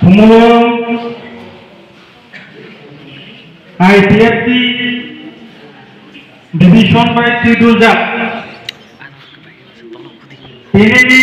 Humulong ITFT Division by Tidulja ini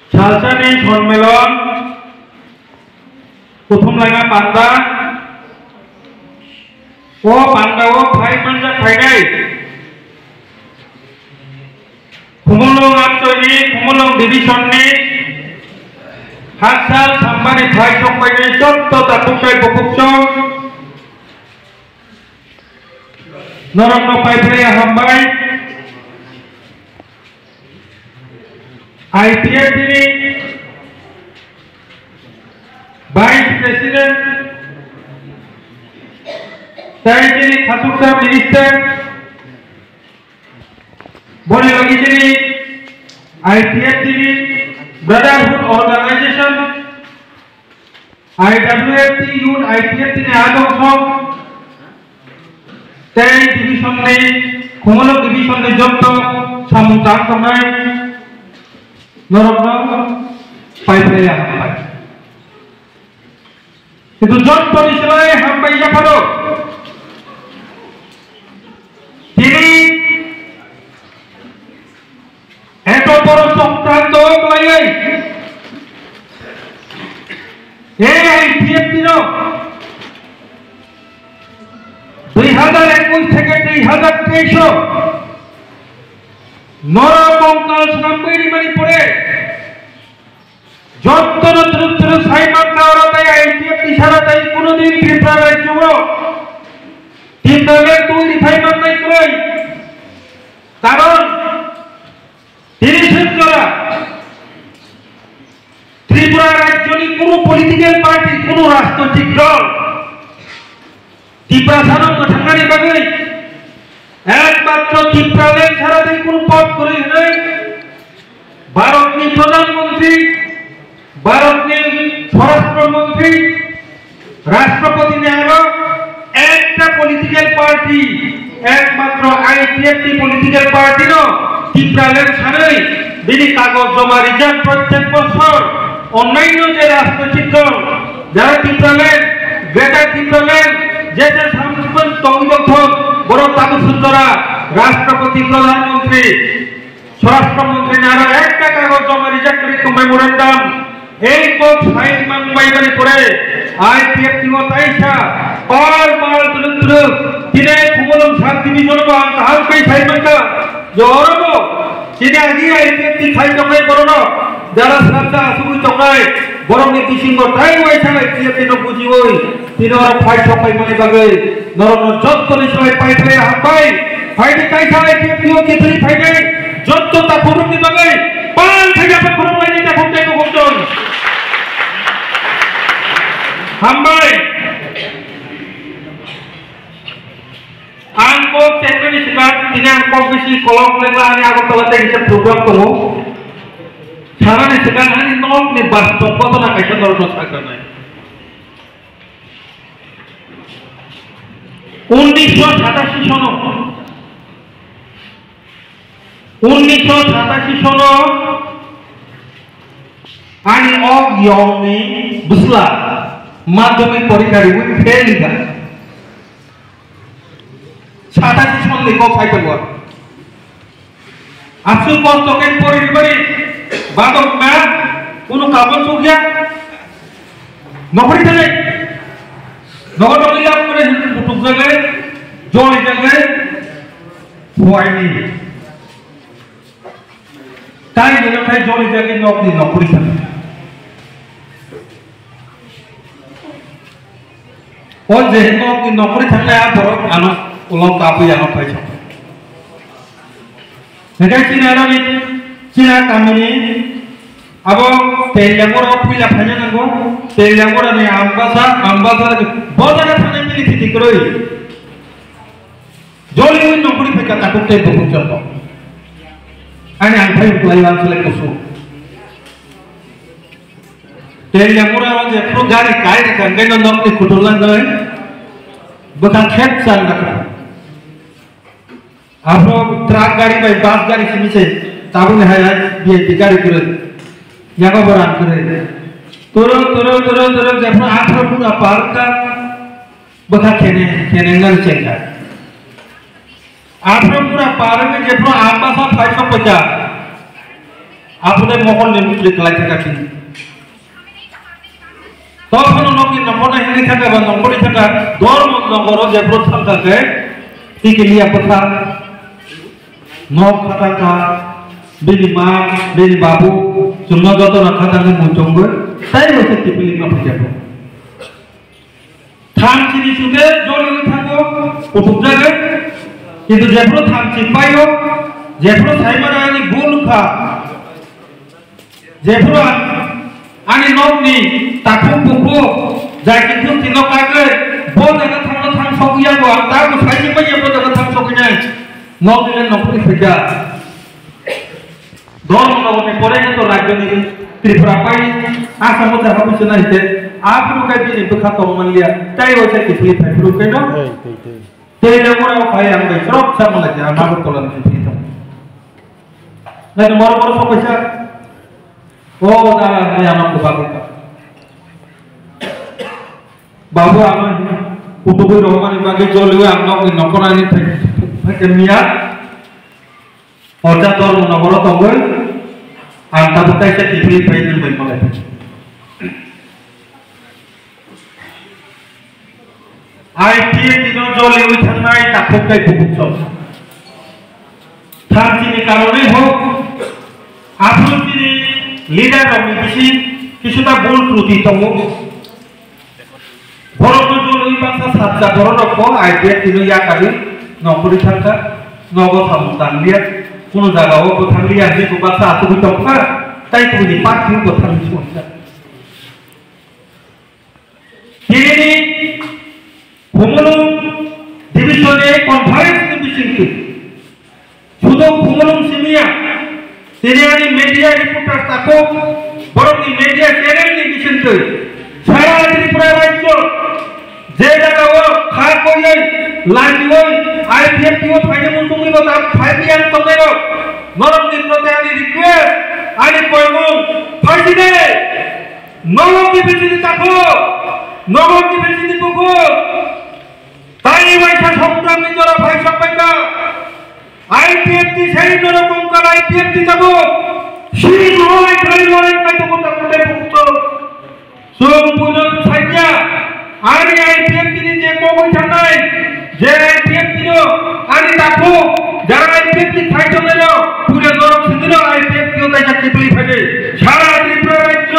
Salsani সম্মেলন প্রথম লাগা পান্দা ও পান্দা ও ফাই পাঞ্জা ফাইনাই Humulong Antoni Humulong Division ni Hansal Sambani Thai Sampai ni Conto Tapukai Bukukcong Norokno Pai Pria Hambai ITF ini Vice President Saya ini Khasuksa Minister Boleh lagi jadi ITF ini Brotherhood Organization IWFT Youth ITF ini ada song Tei Division ni Humulong Division ni Jonto Samutang Kamai Norokno Pai Pria Hambai Itu Jonto di selai Hambai Japaro Ini Eto boro সংক্রান্ত লাগাই এই টিএফটিনো 2021 থেকে 2023 নরকঙ্কাল সামবেরি মারি পড়ে যত্তর দ্রুতর সাইমান কাওরাতাই আইটিএফটি সারাতাই কোনদিন ত্রিপুরা রাজ্য ত্রিপুরাকে তৈরি ফাইমান নাই কই কারণ ত্রিপুরা রাজ্যনি কোনো পলিটিক্যাল পার্টি কোনো রাজনৈতিক দল ত্রিপুরা সাধারণ থাকার বাগে একমাত্র ত্রিপুরাদের ছাড়াতে কোনো পদ করে নাই ভারতনি প্রধানমন্ত্রী ভারতনি স্বরাষ্ট্রমন্ত্রী রাষ্ট্রপতি নেয়ার একটা পলিটিক্যাল পার্টি একমাত্র আইটিএফটি পলিটিক্যাল পার্টি ন ত্রিপুরাদের ছাড়াই যিনি কাগজ জমা রিজার্ভ প্রত্যেক বছর অন্যান্য যে রাজনৈতিক দল যারা ত্রিপুরাল্যান্ড গ্রেটার ত্রিপুরাল্যান্ড যে যে সাংগঠন সংগঠন বড় তাবুসুন্দরা রাষ্ট্রপতি প্রধানমন্ত্রী স্বরাষ্ট্রমন্ত্রী নারা একটা কাগজ জমা রিজার্ভ করে মেমোরেন্ডাম এই কোপ সাইন মানবাইবারি করে আইপিএফটি ও তাইসা পাল পাল তুলুতুল দিনে কুমলম শান্তি মিশন বাং কাহাল কই সাইন মানকা জরবো তিনি আজি আইপিএফটি খাই জমাই করনো যারা শ্রদ্ধা আসুই জমাই বরং নীতি সিংহ তাই ওইছা আইপিএফটি ন বুঝি ওই তিনি আর ফাই সপাই মানে বাগে নরন যত্তনি সবাই পাই পাই হাম্বাই ফাইটি কাইসা আইপিএফটি ও কিতরি ফাইটাই যত্ত তা ফুরুনি বাগে পাল থেকে আপনি ফুরুন মাইনি তা ফুটে কো গজন হাম্বাই Angko teknik sekat ini angko bisi kolom lenglah ini aku telah terima program kamu. Cara ni sekat ini nol ni bas tongko tu nak kaitan orang nak sekat ni. 1987 sono 1987 sono ani og yong ni busla madhyamik porikha ri fail ka 87 সন লিখো ফাইটাল war আসল কষ্টকের পরিবারে বাদক মা কোন কাগজ উঠিয়া নকরি থাকে নগদ লিয়া করে ফুটুক জায়গায় জল জায়গায় হয়নি তাই এলাকায় জল জায়গায় নকরি থাকে ও যে নকরি থাকলে আর বড় আনো ulang kapu yang apa itu? Negara Cina ini, Cina kami ini, abo telenggor apa pula hanya nanggo, telenggor ni ambasa lagi, banyak orang yang ini dikeroi. Joli ini nongkuri mereka takut terbuka contoh. Ani angkai pelayan selek musuh. Telenggor orang je pro gari kaya kan, kena nongkuri kudulan doi, bukan khet sangat. Apa truk gari, bus gari sini se, tahu ni hai dia tiga ribu. jago berang kere turun jepro akhir pun apa ka baka kene ngal cengka akhir pun apa ke jepro apa sa 550 apune mohon limit kelai cengka sini তখন নকি নম্বর হিনি থাকা বা নম্বরই থাকা ধর্ম নম্বর যে প্রথম থাকে ঠিক লিয়া কথা নক খাতা বিনি মা বিনি বাবু জন্য যত রাখা থাকে মুচঙ্গ তাই হচ্ছে টিপিলি না যাব থাম চিনি সুদে জলি থাকো উপক জায়গা কিন্তু যেপ্রো থাম চিপাইও যেপ্রো সাইমারা আনি গুল খা যেপ্রো ani nokni tapu buku jai kitu tino kage bo daga thang sokiya go ta go sai ma ye bo daga thang sokinya nokni nokni phega don nokni pore to rajyo ni tripura pai asa mo jaha bisu na ite apru ka bi ni bukha to man liya tai ho sai kitu phai pru ke no te le mo ra pai am bai srop sa mala ja ma ko tolan ni to na moro moro so paisa oh dalam ni anak babu babu aman utuh rohman ibagi jolue anak ni nokon ani kemia order tor nokoro tongol anta butai se tibli faidin baik malai IPA dino jolue thanai takuk kai bubuk so thang sini karone ho apun sini leader আমি বেশি কিছুটা ভুল ত্রুটি তমু বড় জল ওই বাসা সাতটা বড় রক আইডিয়া তিন ইয়া কালি নকরি থাকা নগ সামতান লিয়া কোন জায়গাও কোথান লিয়া যে বাসা আতুবি তকা তাই তুমি পাখি কোথান শুনছা তিনি ভূমলু ডিভিশনে কনফারেন্স ডিভিশনকে শুধু ভূমলু সিমিয়া তিনি আনি মিডিয়া রিপোর্টার তাকো বরং মিডিয়া চ্যানেল নি বিশেষে সারা ত্রিপুরা রাজ্য যে জায়গা ও খা কইলে লাইন আইপিএফটিও ফাইনে মুতুমি বতা ফাইবিয়ান তমেরো নরম দিন প্রতে আনি রিকোয়েস্ট আনি কইমু ফাইদিনে নরম দিবিসিনি তাকো নরম দিবিসিনি বুকো তাই ওইটা সংগ্রাম নিজরা ভাই সবাইকা আইপিএফটি সেই রকম কার আইপিএফটি যাব সেই নয় খালি লড়াই কাইতো কথা কোটে ভুক্ত সম্পূর্ণ সাইয়া আনি আইপিএফটি যে কই থানাই যে আইপিএফটি আনি তাকো যারা আইপিএফটি খাইতো নেন পুরো নরক সিদিন আইপিএফটি তাই চাকরি পেলি ফেলে সারা ত্রিপুরা রাজ্য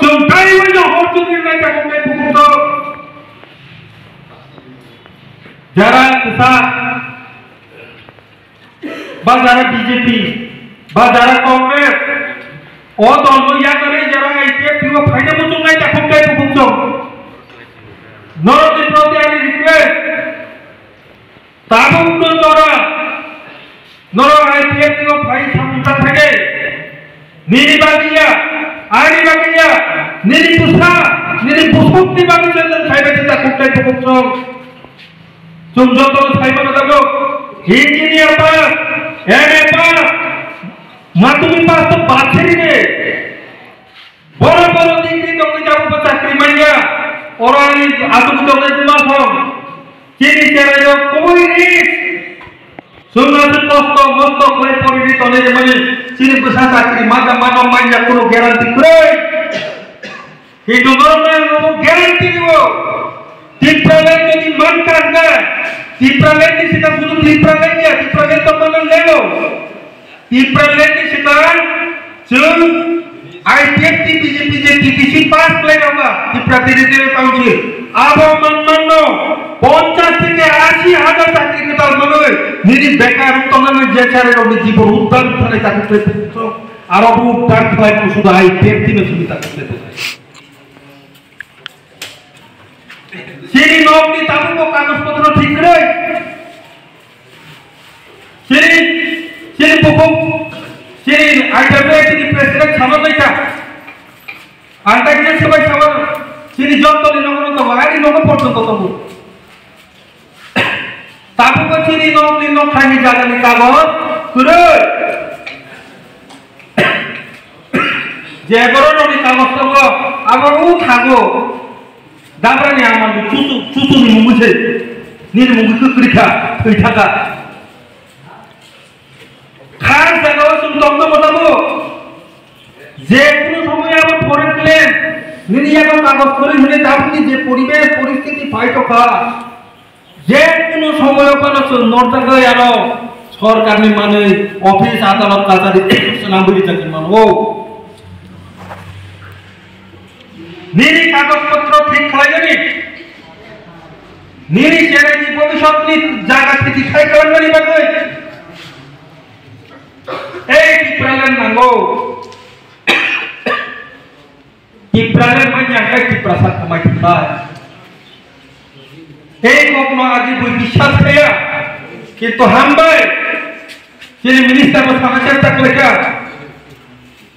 সবাই ওই হরতুনি নাই তাকো ভুক্ত যারা কিসান বা যারা বিজেপি বা যারা কংগ্রেস ও দল ইয়া করে যারা আইপিএফটি ও ফাইনে মুতুম নাই তাকো কাই ভুক্ত নরদিন প্রতি আনি রিকোয়েস্ট তাবুক নরা নর আইপিএফটি ও ফাই সামুতা থাকে নিরিবাগিয়া আইরিবাগিয়া নিরিপুসা নিরিপুসুক্তি বাগি চন্দন খাইবে তাকো কাই ভুক্ত চুমজত Saiba দাগো engineer pass MA pass মাধ্যমিক পাস তো বাছরি রে বড় বড় ডিগ্রি তো যাব চাকরি মাইয়া ওরানি আতুক তো মাস চিনি চারায়ো কই রিস সুনাতে কষ্ট মস্ত করে পরিবি তনে মানে চিনি বসা চাকরি মাগা মানো মাইয়া কোনো গ্যারান্টি করে কিন্তু নরমাল গ্যারান্টি দিব টিপ্রালে যদি মান কাঙ্গা টিপ্রালে কি সেটা শুধু টিপ্রালে কি টিপ্রালে তো মানে লেলো টিপ্রালে কি সেটা চল আইপিএফটি বিজেপি যে টিটিসি পাস প্লে होगा ত্রিপুরা টেরিটরি কাউন্সিল আবো মানমান্য 50 থেকে 80 হাজার চাকরি কেতাল মানে নিদি বেকার তমনে যে চারে রবি জীবন উদ্ধার করে চাকরি পেতে আর অবু উদ্ধার হয় শুধু আইপিএফটি মে সুবিধা করতে সিরি নকনি তাবুকো কাগজপত্র ঠিক করে সিরি বুকু সিরি আইডব্লিউএসি প্রেসিডেন্ট সামনাইতা আন্টাগিনে সবাই সামন সিরি যতনি নগর তো বাড়ি নগর পর্যন্ত তবু তাবুকো সিরি নকনি নখানি জাগানি কাগজ করে যে এগারো নদী কাগজ করব আবার ও থাকো দাবরানি আমার চুচু মুগুছে নীল মুগুকে কৃখা ওই থাকা খাস জায়গাও তুমি তত্ত্ব বসাবো যে কোনো সময় আবার পরে দিলেন নিনি এখন কাগজ করে হলে আপনি যে পরিবেশ পরিস্থিতি পাইতো খা যে কোনো সময় নর্দাগায় আরো সরকারি মানে অফিস আদালত কাছারি নাগরিক চাকরি মানে ও নিনি কাগজপত্র ঠিক খাইনি নিনি ছেড়ে দি ভবিষ্যৎ নি জায়গা থেকে খাই কারণ বাগৈ এই টিপ্রালেন নাঙ্গো টিপ্রালেন মানে আগে টিপ্রাসাদ কামাই থা এই কখনো আগে বই বিশ্বাস খায়া কিন্তু হামবাই যিনি মিনিস্টার ও সমাজের তাকলেকা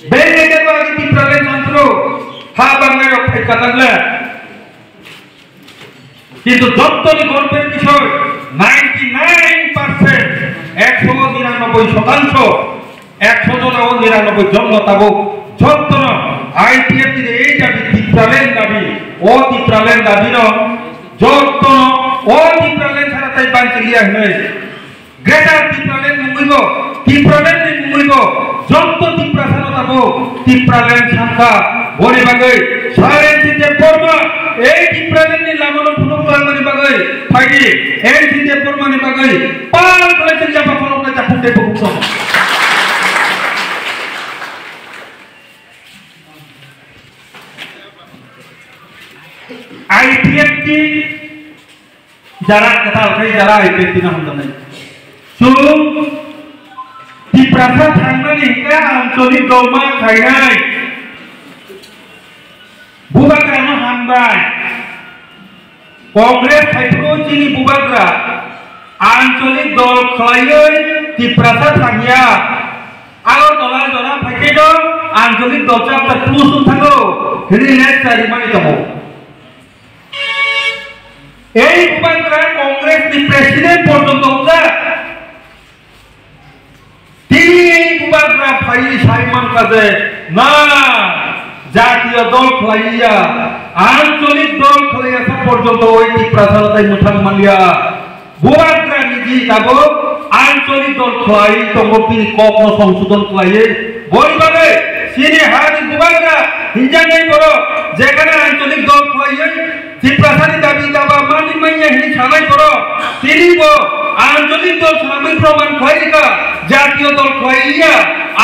বেগে দেব আগে টিপ্রালেন যন্ত্র হা বাংলায় অপেক্ষা কাটালে কিন্তু যতনি গল্পের বিষয় 99% 199% 199 জন্ম তাবো যতন আইপিএফ দিলে এই দাবি টিপ্রালেন দাবি ও টিপ্রালেন দাবি ন যতন ও টিপ্রালেন ছাড়া তাই বাঞ্চিলিয়া হয়ে গ্রেটার টিপ্রালেন মুঙ্গিব টিপ্রালেন মুঙ্গিব যত টিপ্রাসানো তাবো টিপ্রালেন সংখ্যা বনে বাগৈ সারেন চিতে পড়বা এই টিপ্রালেন নি লামনো ফুলক লাঙ্গনি বাগৈ ফাইডি এই চিতে পড়মানি বাগৈ পাল করে চিন্তা পাপলক না চাপুতে বুকছ আইপিএফটি যারা কথা উঠাই যারা আইপিএফটি না হন্দ নাই সুম টিপ্রাসা থাংনানি কা আঞ্চলিক দলমা খাইনাই বুবাগ্রানো হামবাই কংগ্রেস খাইতো চিনি বুবাগ্রা আঞ্চলিক দল খাইयै টিপ্রাসা থাংিয়া আগর দলার জরা ফাইকেdo আঞ্চলিক দল চাপটা ক্লুসুন থাকো হিরি নেক্সট সারি মানি তমো এই বুবাগ্রা কংগ্রেস নি প্রেসিডেন্ট পর্যন্ত যা তিনি এই বুবাগ্রা ফাই সাইমান কাজে না জাতীয় দল খাইয়া আঞ্চলিক দল খাইয়া পর্যন্ত ওই টিপ্রাসালতাই মুঠাং মালিয়া বুবাগ্রা নিজি তাবো আঞ্চলিক দল খাই তমপি কগ্ন সংশোধন খাইয়ে বইবারে সিনে হারি বুবাগ্রা হিজাঙ্গাই বড় যেখানে আঞ্চলিক দল খাইয়ে টিপ্রাসাদি দাবি দাবা মানি মাইয়া হিনি ছানাই বড় তিনিব আঞ্চলিক দল সামগ্রিক প্রমাণ খাইকা জাতীয় দল খাইয়া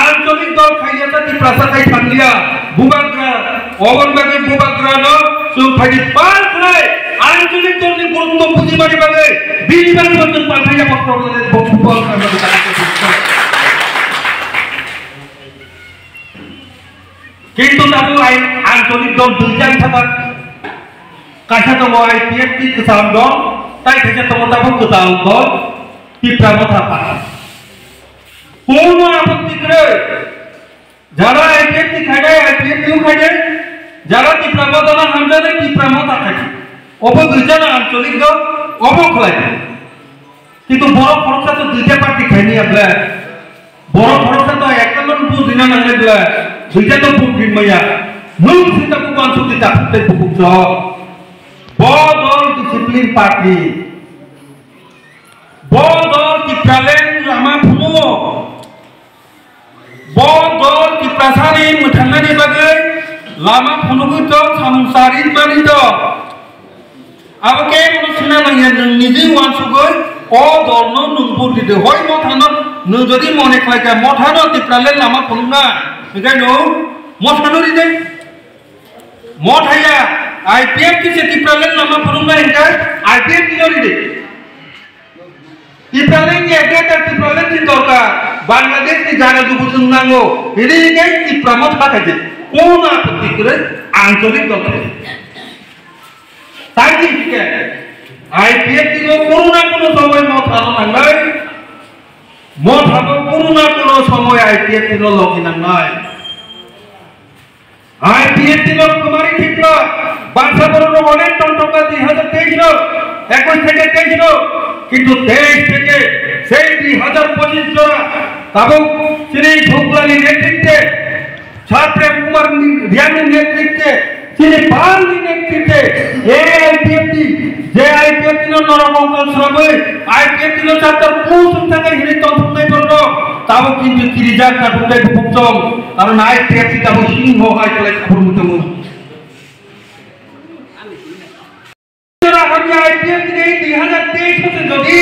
আঞ্চলিক দল খাইয়া তা টিপ্রাসাদাই থাকলিয়া বুবাগ্রা অবনবাগে বুবাগ্রা ন সুফাইদি পাল খাই আঞ্চলিক দল নি গুরুত্ব বুঝি মারি বাগে বিনিবানি বন্ধন পাঠাইয়া পত্রলে বকুপল কামে কিন্তু তাবো আঞ্চলিক দল দুইটান থাকা কাছা দল আইপিএফটি কিসান দল তাই থেকে তমো তাবো কিসান দল টিপ্রামো থাকা কোন আপত্তি করে যারা আইপিএফটি খাইলে আইপিএফটিও খাইলে যারা টিপ্রামো দল হামজানে টিপ্রামো থাকি অব দুইজন আঞ্চলিক দল অব খলাই কিন্তু বড় খরচা তো দুইটা পার্টি খাইনি আপলা বড় খরচা তো একান্ন বুঝিনা নাংলে দিলা দুইটা তো বুকিং মাইয়া নুন সিতা বুকান সুতি তাতে বুকুছ বদল ডিসিপ্লিন পার্টি বদল টিপ্রালেন লামা ফুনো বদল টিপ্রাসানি মুঠাঙ্গানি বাগৈ লামা ফুনুগৈ তো সামসারি মানি তো আবকে মন সিনা নাইয়া নিজে ওয়ানসুগৈ ও দলনো নুনপুর দিতে হয় মথানো ন যদি মনে খাইকা মথানো টিপ্রালেন লামা ফুনুনা এখানে মথানো দিতে মথাইয়া আইপিএফ কি টিপ্রালেন লামা ফুনুনা একা আইপিএফ কি দিতে টিপ্রালেন একা টিপ্রালেন কি দরকার বাংলাদেশ কি জায়গা যুবসং নাঙ্গো এদিকে টিপ্রামো থাকাছে কোন আপত্তি করে আঞ্চলিক দল তাই দিকে আইপিএফ কি কোনো না কোনো সময় মত আনো নাঙ্গাই মত হাবো কোনো না কোনো সময় আইপিএফ কি লগি নাঙ্গাই আইপিএফ কি কুমারী ঠিক না বাসা বড় অনেক টনটকা 2023 21 থেকে 23 কিন্তু 23 থেকে সেই 2025 জোড়া তাবুক শ্রী ঢোকলানি নেতৃত্বে ছাত্র কুমার নেতৃত্বে তিনি বাঙালি নেতৃত্বে AIPFT যে IPFT নরমঙ্গল সবে IPFT চারটার পৌঁছ থেকে হিরে তন্ত্রই করলো তাও কিন্তু কিরিজার কাটুটাই ভুক্তম কারণ IPFT তাও সিংহ হয় তাহলে খবর মতো আমি IPFT এই 2023 হতে যদি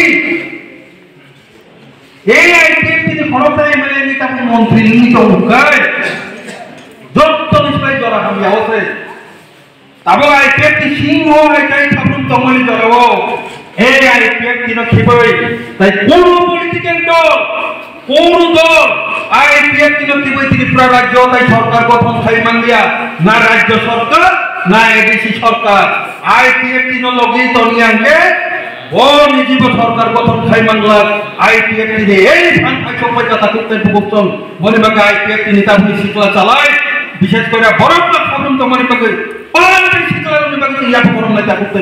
এই IPFT ক্ষমতায় মেলে নিতে মন্ত্রী নিত হুকায় যত বিষয় জড়া আমি আছে তাবো IPFT সিংহ হয় তাই খাবুন তমলি জড়াবো এই IPFT নখিবই তাই কোন পলিটিক্যাল দল IPFT নখিবই ত্রিপুরা রাজ্য তাই সরকার গঠন খাই মানলিয়া না রাজ্য সরকার না এডিসি সরকার IPFT লগি তনিয়াকে ও নিজীব সরকার গঠন খাই মানলার IPFT রে এই ভান ফাইছো পয়সা তাকুতে ভুক্তম মনিবাকে IPFT নিতা ভুলি শিকলা চালায় বিশেষ করে বড় খাবুন তমলি পাকে পাঁচ শিকলা মনিবাকে ইয়া গরম নাই তাকুতে